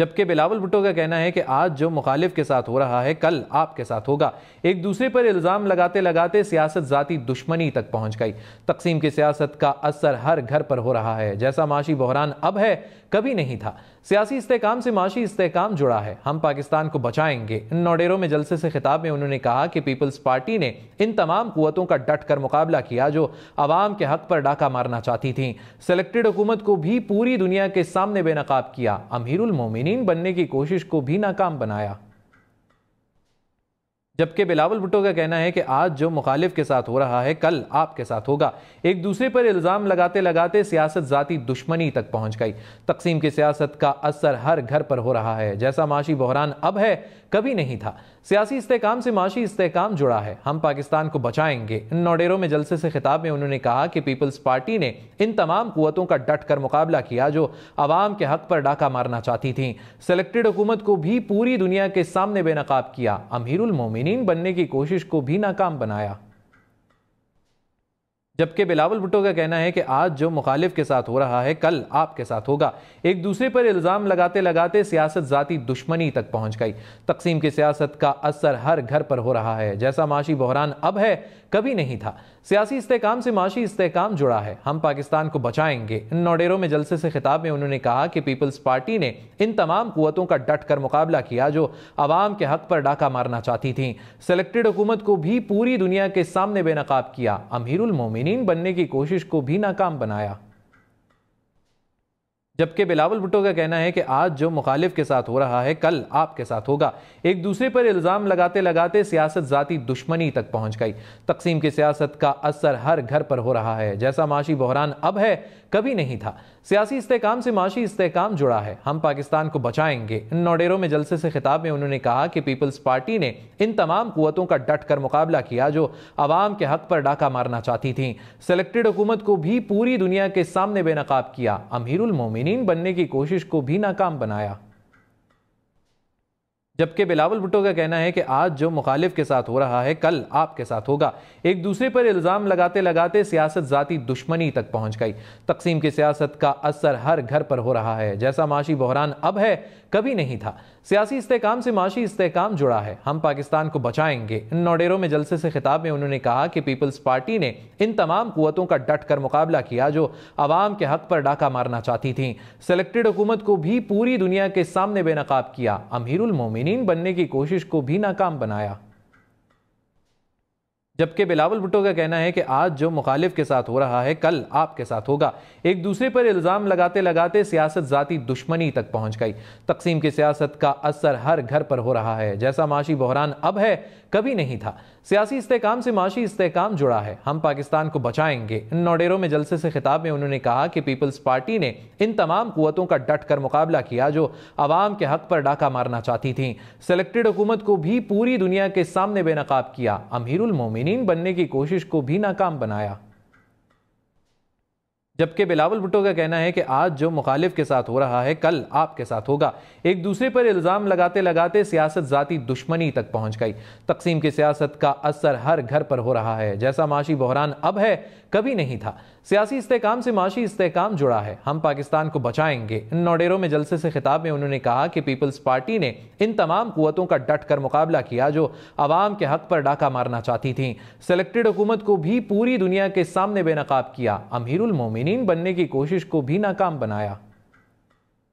جبکہ بلاول بھٹو کا کہنا ہے کہ آج جو مخالف کے ساتھ ہو رہا ہے کل آپ کے ساتھ ہوگا۔ ایک دوسرے پر الزام لگاتے لگاتے سیاست ذاتی دشمنی تک پہنچ گئی۔ تقسیم کی سیاست کا اثر ہر گھر پر ہو رہا ہے۔ جیسا معاشی بحران اب ہے کبھی نہیں تھا۔ سیاسی استحکام سے معاشی استحکام جڑا ہے۔ ہم پاکستان کو بچائیں گے۔ نوڈیرو میں جلسے سے خطاب میں انہوں نے کہا کہ پیپلز پارٹی نے ان تمام قوتوں کا ڈٹ کر مقابلہ کیا جو عوام کے حق پر ڈاکہ مارنا چاہتی تھیں۔ سلیکٹڈ حکومت کو بھی پوری دنیا کے سامنے بے نقاب کیا۔ امیر المومنین بننے کی کوشش کو بھی ناکام بنایا۔ جبکہ بلاول بھٹو کا کہنا ہے کہ آج جو مخالف کے ساتھ ہو رہا ہے کل آپ کے ساتھ ہوگا۔ ایک دوسرے پر الزام لگاتے لگاتے سیاست ذاتی دشمنی تک پہنچ گئی۔ تقسیم کی سیاست کا اثر ہر گھر پر ہو رہا ہے۔ جیسا معاشی بحران اب ہے کبھی نہیں تھا۔ سیاسی استحکام سے معاشی استحکام جڑا ہے۔ ہم پاکستان کو بچائیں گے۔ نوڈیرو میں جلسے سے خطاب میں انہوں نے کہا کہ پیپلز پارٹی نے ان تمام قوتوں کا ڈٹ کر مقابلہ کیا جو عوام کے حق پر ڈاکہ مارنا چاہتی تھیں۔ سلیکٹڈ حکومت کو بھی پوری دنیا کے سامنے بے نقاب کیا۔ امیر المومنین بننے کی کوشش کو بھی ناکام بنایا۔ جبکہ بلاول بھٹو کا کہنا ہے کہ آج جو مخالف کے ساتھ ہو رہا ہے کل آپ کے ساتھ ہوگا۔ ایک دوسرے پر الزام لگاتے لگاتے سیاست ذاتی دشمنی تک پہنچ گئی۔ تقسیم کی سیاست کا اثر ہر گھر پر ہو رہا ہے۔ جیسا معاشی بحران اب ہے کبھی نہیں تھا۔ سیاسی استحکام سے معاشی استحکام جڑا ہے۔ ہم پاکستان کو بچائیں گے۔ نوڈیرو میں جلسے سے خطاب میں انہوں نے کہا کہ پیپلز پارٹی نے ان تمام قوتوں کا ڈٹ کر مقابلہ کیا جو عوام کے حق پر ڈاکہ مارنا چاہتی تھیں۔ سلیکٹڈ حکومت کو بھی پوری دنیا کے سامنے بے نقاب کیا۔ امیر المومنین بننے کی کوشش کو بھی ناکام بنایا۔ جبکہ بلاول بھٹو کا کہنا ہے کہ آج جو مخالف کے ساتھ ہو رہا ہے کل آپ کے ساتھ ہوگا۔ ایک دوسرے پر الزام لگاتے لگاتے سیاست ذاتی دشمنی تک پہنچ گئی۔ تقسیم کی سیاست کا اثر ہر گھر پر ہو رہا ہے۔ جیسا معاشی بحران اب ہے کبھی نہیں تھا۔ سیاسی استحکام سے معاشی استحکام جڑا ہے۔ ہم پاکستان کو بچائیں گے۔ نوڈیرو میں جلسے سے خطاب میں انہوں نے کہا کہ پیپلز پارٹی نے ان تمام قوتوں کا ڈٹ کر مقابلہ کیا جو عوام کے حق پر ڈاکہ مارنا چاہتی تھیں۔ سلیکٹڈ حکومت کو بھی پوری دنیا کے سامنے بے نقاب کیا۔ امیر المومنین بننے کی کوشش کو بھی ناکام بنایا۔ جبکہ بلاول بھٹو کا کہنا ہے کہ آج جو مخالف کے ساتھ ہو رہا ہے کل آپ کے ساتھ ہوگا۔ ایک دوسرے پر الزام لگاتے لگاتے سیاست ذاتی دشمنی تک پہنچ گئی۔ تقسیم کی سیاست کا اثر ہر گھر پر ہو رہا ہے۔ جیسا معاشی بحران اب ہے کبھی نہیں تھا۔ سیاسی استحکام سے معاشی استحکام جڑا ہے۔ ہم پاکستان کو بچائیں گے۔ نوڈیرو میں جلسے سے خطاب میں انہوں نے کہا کہ پیپلز پارٹی نے ان تمام قوتوں کا ڈٹ کر مقابلہ کیا جو عوام کے حق پر ڈاکہ مارنا چاہتی تھیں۔ سلیکٹڈ حکومت کو بھی پوری دنیا کے سامنے بے نقاب کیا۔ امیر المومنین بننے کی کوشش کو بھی ناکام بنایا۔ جبکہ بلاول بھٹو کا کہنا ہے کہ آج جو مخالف کے ساتھ ہو رہا ہے کل آپ کے ساتھ ہوگا۔ ایک دوسرے پر الزام لگاتے لگاتے سیاست ذاتی دشمنی تک پہنچ گئی۔ تقسیم کی سیاست کا اثر ہر گھر پر ہو رہا ہے۔ جیسا معاشی بحران اب ہے کبھی نہیں تھا۔ سیاسی استحکام سے معاشی استحکام جڑا ہے۔ ہم پاکستان کو بچائیں گے۔ نوڈیرو میں جلسے سے خطاب میں انہوں نے کہا کہ پیپلز پارٹی نے ان تمام قوتوں کا ڈٹ کر مقابلہ کیا جو عوام کے حق پر ڈاکہ مارنا چاہتی تھیں۔ سلیکٹڈ حکومت کو بھی پوری دنیا کے سامنے بے نقاب کیا۔ امیر المومنین بننے کی کوشش کو بھی ناکام بنایا۔ جبکہ بلاول بھٹو کا کہنا ہے کہ آج جو مخالف کے ساتھ ہو رہا ہے کل آپ کے ساتھ ہوگا۔ ایک دوسرے پر الزام لگاتے لگاتے سیاست ذاتی دشمنی تک پہنچ گئی۔ تقسیم کی سیاست کا اثر ہر گھر پر ہو رہا ہے۔ جیسا معاشی بحران اب ہے کبھی نہیں تھا۔ سیاسی استحکام سے معاشی استحکام جڑا ہے۔ ہم پاکستان کو بچائیں گے۔ نوڈیرو میں جلسے سے خطاب میں انہوں نے کہا کہ پیپلز پارٹی نے ان تمام قوتوں کا ڈٹ کر مقابلہ کیا جو عوام کے حق پر ڈاکہ مارنا چاہتی تھیں۔ سلیکٹڈ حکومت کو بھی پوری دنیا کے سامنے بے نقاب کیا۔ امیر المومنین بننے کی کوشش کو بھی ناکام بنایا۔